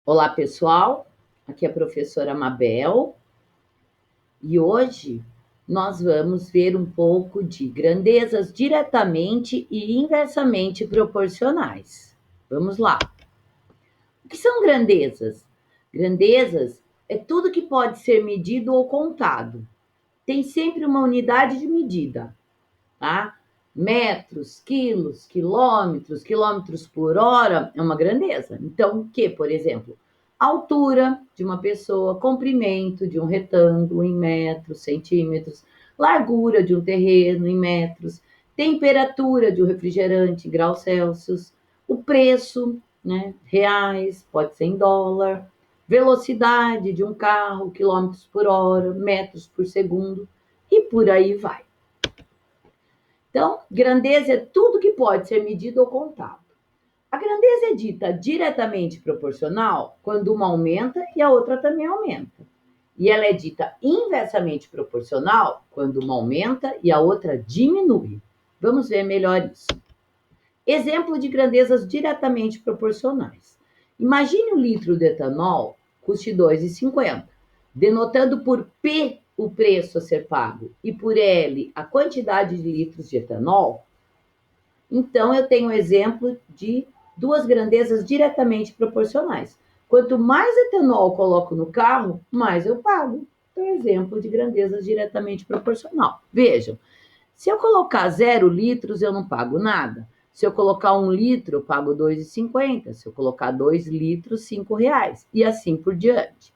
Olá, pessoal. Aqui é a professora Mabel e hoje nós vamos ver um pouco de grandezas diretamente e inversamente proporcionais. Vamos lá. O que são grandezas? Grandezas é tudo que pode ser medido ou contado. Tem sempre uma unidade de medida, tá? Metros, quilos, quilômetros, quilômetros por hora é uma grandeza. Então, o que, por exemplo? Altura de uma pessoa, comprimento de um retângulo em metros, centímetros, largura de um terreno em metros, temperatura de um refrigerante em graus Celsius, o preço, né, reais, pode ser em dólar, velocidade de um carro, quilômetros por hora, metros por segundo, e por aí vai. Então, grandeza é tudo que pode ser medido ou contado. A grandeza é dita diretamente proporcional quando uma aumenta e a outra também aumenta. E ela é dita inversamente proporcional quando uma aumenta e a outra diminui. Vamos ver melhor isso. Exemplo de grandezas diretamente proporcionais. Imagine um litro de etanol custe R$ 2,50, denotando por P o preço a ser pago e por L a quantidade de litros de etanol. Então, eu tenho um exemplo de duas grandezas diretamente proporcionais. Quanto mais etanol coloco no carro, mais eu pago. Então, exemplo de grandezas diretamente proporcional. Vejam, se eu colocar 0 litros, eu não pago nada. Se eu colocar 1 litro, eu pago R$ 2,50. Se eu colocar 2 litros, R$ 5. E assim por diante.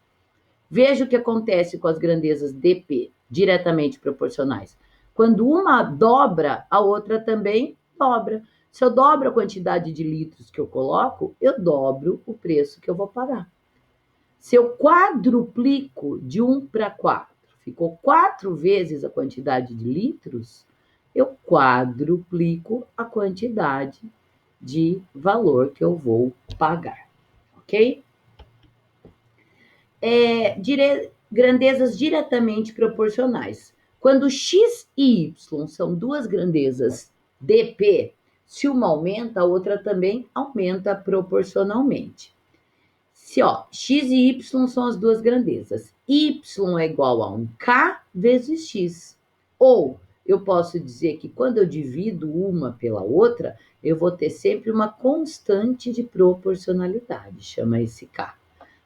Veja o que acontece com as grandezas DP, diretamente proporcionais. Quando uma dobra, a outra também dobra. Se eu dobro a quantidade de litros que eu coloco, eu dobro o preço que eu vou pagar. Se eu quadruplico de 1 para 4, ficou 4 vezes a quantidade de litros, eu quadruplico a quantidade de valor que eu vou pagar, ok? Grandezas diretamente proporcionais. Quando x e y são duas grandezas dp, se uma aumenta, a outra também aumenta proporcionalmente. Se x e y são as duas grandezas, y é igual a 1k vezes x. Ou eu posso dizer que quando eu divido uma pela outra, eu vou ter sempre uma constante de proporcionalidade, chama esse k.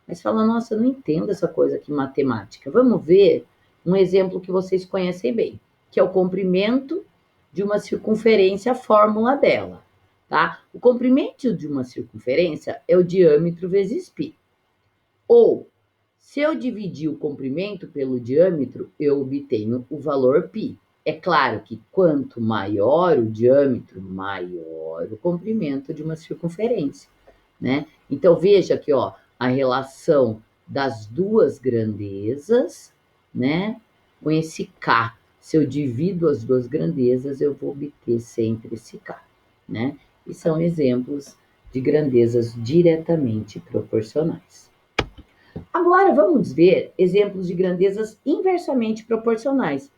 Mas fala, nossa, eu não entendo essa coisa aqui matemática. Vamos ver um exemplo que vocês conhecem bem, que é o comprimento de uma circunferência, a fórmula dela, tá? O comprimento de uma circunferência é o diâmetro vezes π. Ou, se eu dividir o comprimento pelo diâmetro, eu obtenho o valor π. É claro que quanto maior o diâmetro, maior o comprimento de uma circunferência, né? Então, veja aqui, a relação das duas grandezas, né? Com esse K. Se eu divido as duas grandezas, eu vou obter sempre esse K, né? E são exemplos de grandezas diretamente proporcionais. Agora, vamos ver exemplos de grandezas inversamente proporcionais.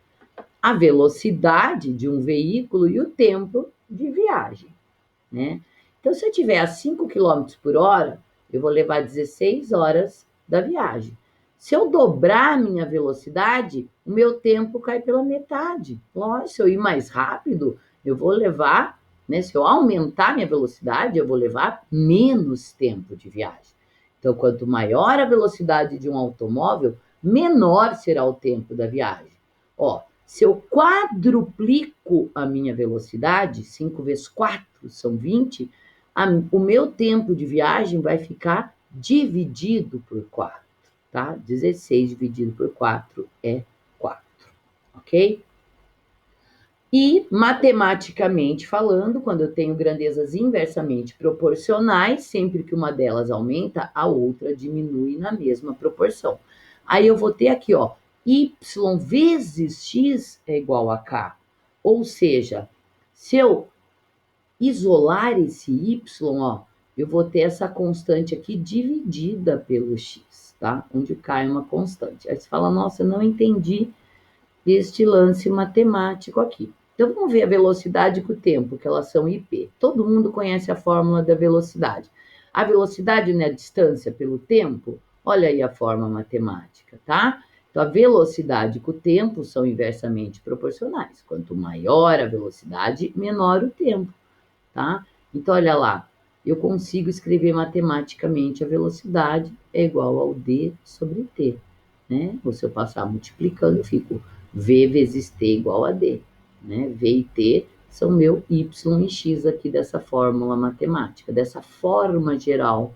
A velocidade de um veículo e o tempo de viagem, né? Então, se eu tiver a 5 km por hora, eu vou levar 16 horas da viagem. Se eu dobrar a minha velocidade, o meu tempo cai pela metade. Lógico, se eu ir mais rápido, eu vou levar, né? Se eu aumentar minha velocidade, eu vou levar menos tempo de viagem. Então, quanto maior a velocidade de um automóvel, menor será o tempo da viagem. Se eu quadruplico a minha velocidade, 5 vezes 4 são 20, o meu tempo de viagem vai ficar dividido por 4, tá? 16 dividido por 4 é 4, ok? E, matematicamente falando, quando eu tenho grandezas inversamente proporcionais, sempre que uma delas aumenta, a outra diminui na mesma proporção. Aí eu vou ter aqui, y vezes x é igual a k. Ou seja, se eu isolar esse y, eu vou ter essa constante aqui dividida pelo x, tá? Onde k é uma constante. Aí você fala, nossa, eu não entendi este lance matemático aqui. Então, vamos ver a velocidade com o tempo, que elas são IP. Todo mundo conhece a fórmula da velocidade. A velocidade não é a distância pelo tempo? Olha aí a forma matemática, tá? Então, a velocidade com o tempo são inversamente proporcionais. Quanto maior a velocidade, menor o tempo, tá? Então, olha lá, eu consigo escrever matematicamente a velocidade é igual ao d sobre t, né? Ou se eu passar multiplicando, eu fico v vezes t igual a d, né? V e t são meu y e x aqui dessa fórmula matemática, dessa forma geral,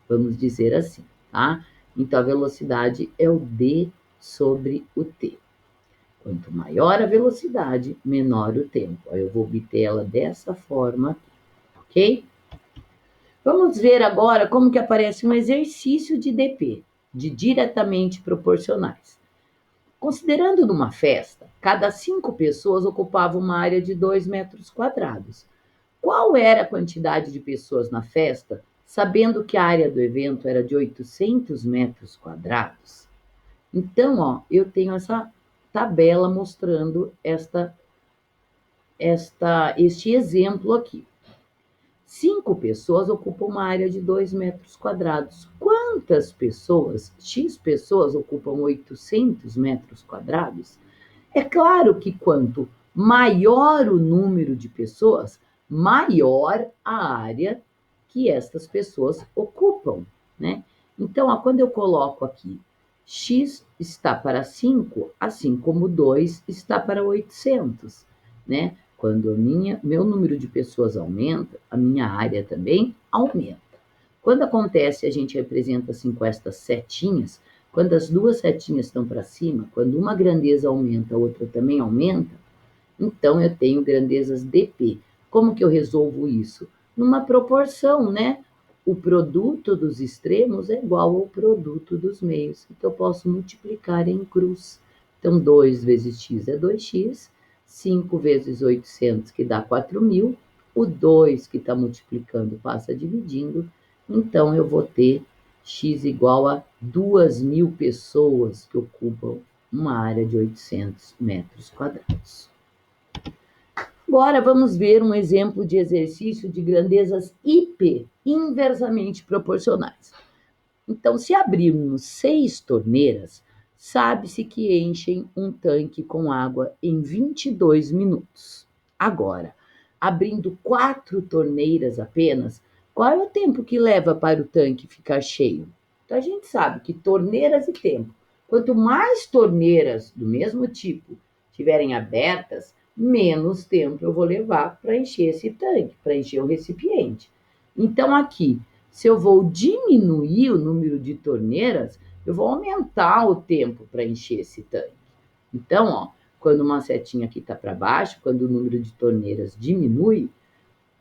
vamos dizer assim, tá? Então, a velocidade é o d sobre o t. Quanto maior a velocidade, menor o tempo. Aí eu vou obter ela dessa forma, ok? Vamos ver agora como que aparece um exercício de DP, de diretamente proporcionais. Considerando numa festa, cada 5 pessoas ocupavam uma área de 2 metros quadrados. Qual era a quantidade de pessoas na festa, sabendo que a área do evento era de 800 metros quadrados? Então, ó, eu tenho essa tabela mostrando este exemplo aqui. 5 pessoas ocupam uma área de 2 metros quadrados. Quantas pessoas, X pessoas, ocupam 800 metros quadrados? É claro que quanto maior o número de pessoas, maior a área que estas pessoas ocupam, né? Então, ó, quando eu coloco aqui x está para 5, assim como 2 está para 800, né? Quando meu número de pessoas aumenta, a minha área também aumenta. Quando acontece, a gente representa assim com estas setinhas, quando as duas setinhas estão para cima, quando uma grandeza aumenta, a outra também aumenta, então eu tenho grandezas dp. Como que eu resolvo isso? Numa proporção, né? O produto dos extremos é igual ao produto dos meios. Então eu posso multiplicar em cruz. Então 2 vezes x é 2x, 5 vezes 800, que dá 4.000. O 2 que está multiplicando passa dividindo. Então eu vou ter x igual a 2.000 pessoas que ocupam uma área de 800 metros quadrados. Agora vamos ver um exemplo de exercício de grandezas IP, inversamente proporcionais. Então, se abrirmos 6 torneiras, sabe-se que enchem um tanque com água em 22 minutos. Agora, abrindo 4 torneiras apenas, qual é o tempo que leva para o tanque ficar cheio? Então, a gente sabe que torneiras e tempo. Quanto mais torneiras do mesmo tipo estiverem abertas, menos tempo eu vou levar para encher esse tanque, para encher o recipiente. Então, aqui, se eu vou diminuir o número de torneiras, eu vou aumentar o tempo para encher esse tanque. Então, ó, quando uma setinha aqui está para baixo, quando o número de torneiras diminui,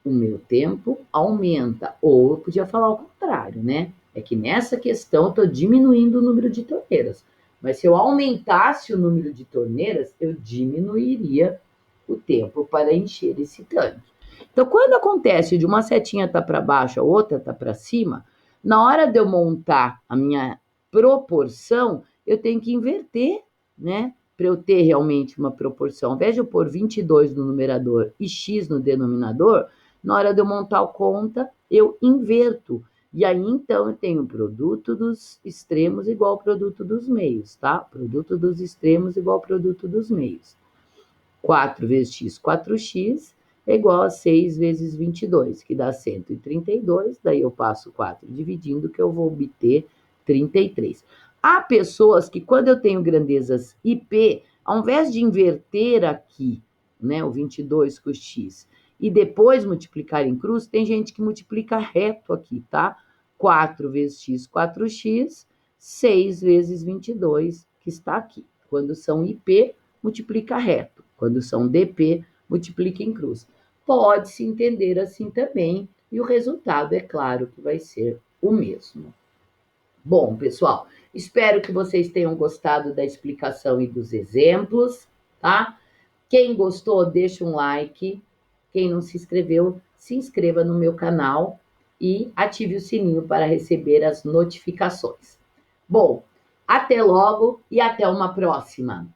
o meu tempo aumenta. Ou eu podia falar o contrário, né? É que nessa questão eu estou diminuindo o número de torneiras. Mas se eu aumentasse o número de torneiras, eu diminuiria o tempo para encher esse tanque. Então, quando acontece de uma setinha estar para baixo, a outra está para cima, na hora de eu montar a minha proporção, eu tenho que inverter, né? Para eu ter realmente uma proporção. Ao invés de eu pôr 22 no numerador e x no denominador, na hora de eu montar a conta, eu inverto. E aí, então, eu tenho o produto dos extremos igual ao produto dos meios, tá? Produto dos extremos igual ao produto dos meios. 4 vezes x, 4x, é igual a 6 vezes 22, que dá 132. Daí eu passo 4 dividindo, que eu vou obter 33. Há pessoas que, quando eu tenho grandezas IP, ao invés de inverter aqui, né, o 22 com o x, e depois multiplicar em cruz, tem gente que multiplica reto aqui, tá? 4 vezes x, 4x, 6 vezes 22, que está aqui. Quando são IP, multiplica reto. Quando são DP, multiplica em cruz. Pode-se entender assim também, e o resultado, é claro, que vai ser o mesmo. Bom, pessoal, espero que vocês tenham gostado da explicação e dos exemplos, tá? Quem gostou, deixa um like. Quem não se inscreveu, se inscreva no meu canal e ative o sininho para receber as notificações. Bom, até logo e até uma próxima!